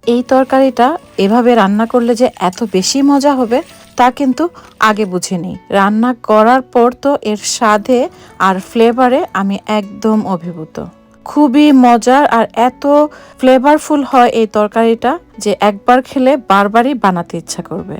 এই তরকারিটা এভাবে রান্না করলে যে এত বেশি মজা হবে তা কিন্তু আগে বুঝিনি। রান্না করার পর তো এর স্বাদে আর ফ্লেভারে আমি একদম অভিভূত। খুবই মজার আর এত ফ্লেভারফুল হয় এই তরকারিটা যে একবার খেলে বারবারই বানাতে ইচ্ছা করবে।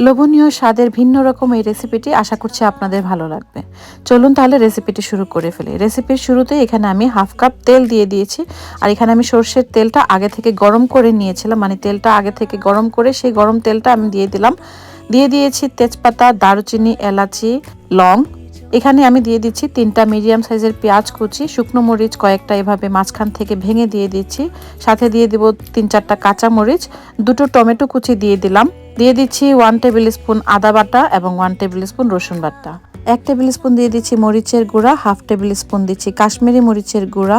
লোভনীয় স্বাদের ভিন্ন রকম এই রেসিপিটি আশা করছি আপনাদের ভালো লাগবে। চলুন তাহলে রেসিপিটি শুরু করে ফেলি। রেসিপির শুরুতেই এখানে আমি 1/2 কাপ তেল দিয়ে দিয়েছি। আর এখানে আমি সর্ষের তেলটা আগে থেকে গরম করে নিয়েছিলাম, মানে তেলটা আগে থেকে গরম করে সেই গরম তেলটা আমি দিয়ে দিলাম। দিয়ে দিয়েছি তেজপাতা, দারুচিনি, এলাচি, লং। এখানে আমি দিয়ে দিচ্ছি 3টা মিডিয়াম সাইজের পেঁয়াজ কুচি, শুকনো মরিচ কয়েকটা এভাবে মাঝখান থেকে ভেঙে দিয়ে দিচ্ছি। সাথে দিয়ে দিব 3-4টা কাঁচা মরিচ, 2টো টমেটো কুচি দিয়ে দিলাম। দিয়ে দিচ্ছি 1 টেবিল স্পুন আদা বাটা এবং 1 টেবিল স্পুন রসুন বাটা। 1 টেবিল স্পুন দিয়ে দিচ্ছি মরিচের গুঁড়া, 1/2 টেবিল স্পুন দিচ্ছি কাশ্মীরি মরিচের গুঁড়া,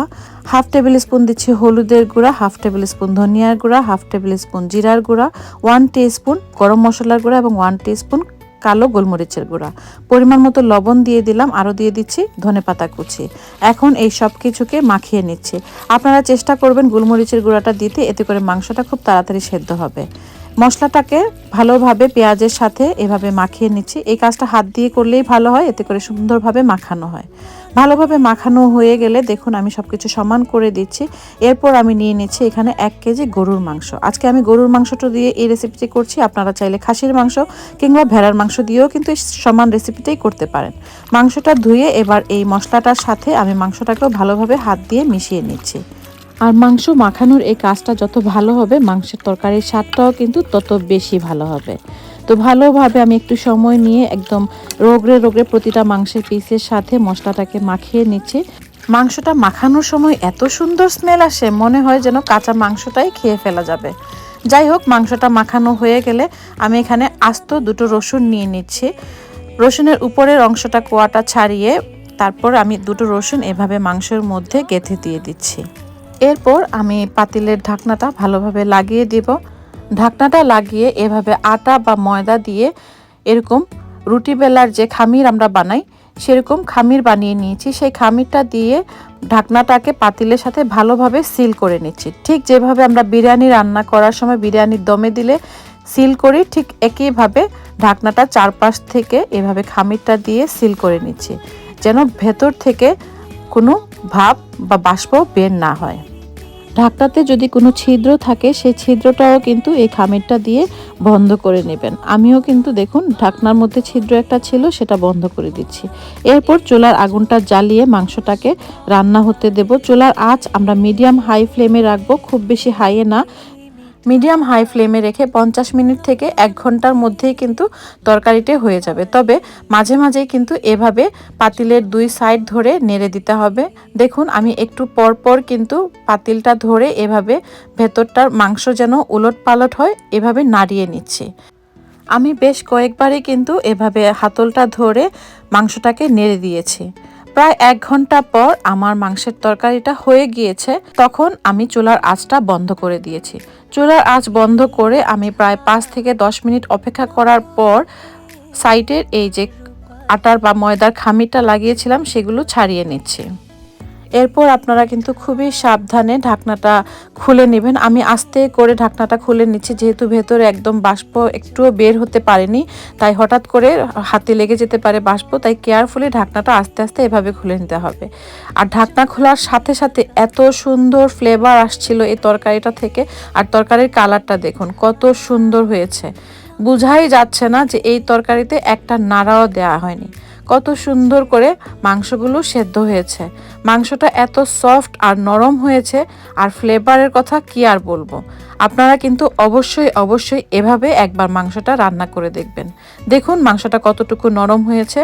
1/2 টেবিল স্পুন দিচ্ছি হলুদের গুঁড়া, 1/2 টেবিল স্পুন ধনিয়ার গুঁড়া, 1/2 টেবিল স্পুন জিরার গুঁড়া, 1 টিস্পুন গরম মশলার গুঁড়া এবং 1 টিস্পুন কালো গোলমরিচের গুঁড়া। পরিমাণ মতো লবণ দিয়ে দিলাম, আরও দিয়ে দিচ্ছি ধনেপাতা কুচি। এখন এই সব কিছুকে মাখিয়ে নিচ্ছি। আপনারা চেষ্টা করবেন গোলমরিচের গুঁড়াটা দিতে, এতে করে মাংসটা খুব তাড়াতাড়ি সেদ্ধ হবে। মশলাটাকে ভালোভাবে পেঁয়াজের সাথে এভাবে মাখিয়ে নিচ্ছি। এই কাজটা হাত দিয়ে করলেই ভালো হয়, এতে করে সুন্দরভাবে মাখানো হয়। ভালোভাবে মাখানো হয়ে গেলে দেখুন আমি সবকিছু সমান করে দিচ্ছি। এরপর আমি নিয়ে নিচ্ছি এখানে 1 কেজি গরুর মাংস। আজকে আমি গরুর মাংসটা দিয়ে এই রেসিপিটি করছি। আপনারা চাইলে খাসির মাংস কিংবা ভেড়ার মাংস দিয়েও কিন্তু এই সমান রেসিপিটাই করতে পারেন। মাংসটা ধুয়ে এবার এই মশলাটার সাথে আমি মাংসটাকেও ভালোভাবে হাত দিয়ে মিশিয়ে নিচ্ছি। আর মাংস মাখানোর এই কাজটা যত ভালো হবে, মাংসের তরকারির স্বাদটাও কিন্তু তত বেশি ভালো হবে। তো ভালোভাবে আমি একটু সময় নিয়ে একদম রোগড়ে রোগড়ে প্রতিটা মাংসের পিসের সাথে মশলাটাকে মাখিয়ে নিচ্ছি। মাংসটা মাখানোর সময় এত সুন্দর স্মেল আসে, মনে হয় যেন কাঁচা মাংসটাই খেয়ে ফেলা যাবে। যাই হোক, মাংসটা মাখানো হয়ে গেলে আমি এখানে আস্ত 2টো রসুন নিয়ে নিচ্ছি। রসুনের উপরের অংশটা কোয়াটা ছাড়িয়ে তারপর আমি 2টো রসুন এভাবে মাংসের মধ্যে গেঁথে দিয়ে দিচ্ছি। এরপর আমি পাতিলের ঢাকনাটা ভালোভাবে লাগিয়ে দিব। ঢাকনাটা লাগিয়ে এভাবে আটা বা ময়দা দিয়ে এরকম রুটি বেলার যে খামির আমরা বানাই সেরকম খামির বানিয়ে নিয়েছি। সেই খামিরটা দিয়ে ঢাকনাটাকে পাতিলের সাথে ভালোভাবে সিল করে নিচ্ছি। ঠিক যেভাবে আমরা বিরিয়ানি রান্না করার সময় বিরিয়ানির দমে দিলে সিল করি, ঠিক একইভাবে ঢাকনাটা চারপাশ থেকে এভাবে খামিরটা দিয়ে সিল করে নিচ্ছি, যেন ভেতর থেকে কোনো ভাপ বা বাষ্প বের না হয়। ঢাকনাতে যদি কোনো ছিদ্র থাকে সেই ছিদ্রটাও কিন্তু এই খামিরটা দিয়ে বন্ধ করে নেবেন। আমিও কিন্তু দেখুন ঢাকনার মধ্যে ছিদ্র একটা ছিল, সেটা বন্ধ করে দিচ্ছি। এরপর চুলার আগুনটা জ্বালিয়ে মাংসটাকে রান্না হতে দেব। চুলার আঁচ আমরা মিডিয়াম হাই ফ্লেমে রাখবো, খুব বেশি হাইয়ে না, মিডিয়াম হাই ফ্লেমে রেখে 50 মিনিট থেকে 1 ঘন্টার মধ্যেই কিন্তু তরকারিটা হয়ে যাবে। তবে মাঝে মাঝেই কিন্তু এভাবে পাতিলের 2 সাইড ধরে নেড়ে দিতে হবে। দেখুন আমি একটু পর পর কিন্তু পাতিলটা ধরে এভাবে ভেতরটার মাংস যেন উলট পালট হয় এভাবে নাড়িয়ে নিচ্ছি। আমি বেশ কয়েকবারই কিন্তু এভাবে হাতলটা ধরে মাংসটাকে নেড়ে দিয়েছি। প্রায় 1 ঘন্টা পর আমার মাংসের তরকারিটা হয়ে গিয়েছে। তখন আমি চুলার আঁচটা বন্ধ করে দিয়েছি। চুলার আঁচ বন্ধ করে আমি প্রায় 5 থেকে 10 মিনিট অপেক্ষা করার পর সাইডের এই যে আটার বা ময়দার খামিরটা লাগিয়েছিলাম সেগুলো ছাড়িয়ে নিচ্ছি। এরপর আপনারা কিন্তু খুবই সাবধানে ঢাকনাটা খুলে নেবেন। আমি আস্তে করে ঢাকনাটা খুলে নিচ্ছি, যেহেতু ভেতরে একদম বাষ্প একটুও বের হতে পারেনি, তাই হঠাৎ করে হাতে লেগে যেতে পারে বাষ্প, তাই কেয়ারফুলি ঢাকনাটা আস্তে আস্তে এভাবে খুলে নিতে হবে। আর ঢাকনা খোলার সাথে সাথে এত সুন্দর ফ্লেভার আসছিল এই তরকারিটা থেকে। আর তরকারির কালারটা দেখুন কত সুন্দর হয়েছে, বোঝাই যাচ্ছে না যে এই তরকারিতে একটা নাড়াও দেওয়া হয়নি। কত সুন্দর করে মাংসগুলো সেদ্ধ হয়েছে। মাংসটা এত সফট আর নরম হয়েছে, আর ফ্লেভারের কথা কি আর বলবো। আপনারা কিন্তু অবশ্যই এভাবে একবার মাংসটা রান্না করে দেখবেন। দেখুন মাংসটা কতটুকু নরম হয়েছে,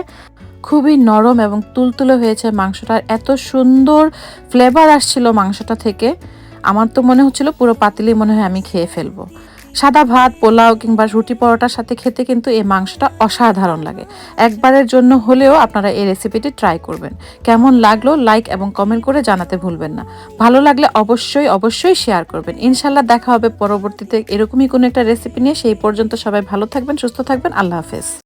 খুবই নরম এবং তুলতুলে হয়েছে মাংসটার। এত সুন্দর ফ্লেভার আসছিল মাংসটা থেকে, আমার তো মনে হচ্ছিল পুরো পাতিলি মনে হয় আমি খেয়ে ফেলবো। সাদা ভাত, পোলাও কিংবা রুটি পরোটার সাথে খেতে কিন্তু এই মাংসটা অসাধারণ লাগে। একবারের জন্য হলেও আপনারা এই রেসিপিটি ট্রাই করবেন। কেমন লাগলো লাইক এবং কমেন্ট করে জানাতে ভুলবেন না। ভালো লাগলে অবশ্যই শেয়ার করবেন। ইনশাল্লাহ দেখা হবে পরবর্তীতে এরকমই কোনো একটা রেসিপি নিয়ে। সেই পর্যন্ত সবাই ভালো থাকবেন, সুস্থ থাকবেন। আল্লাহ হাফেজ।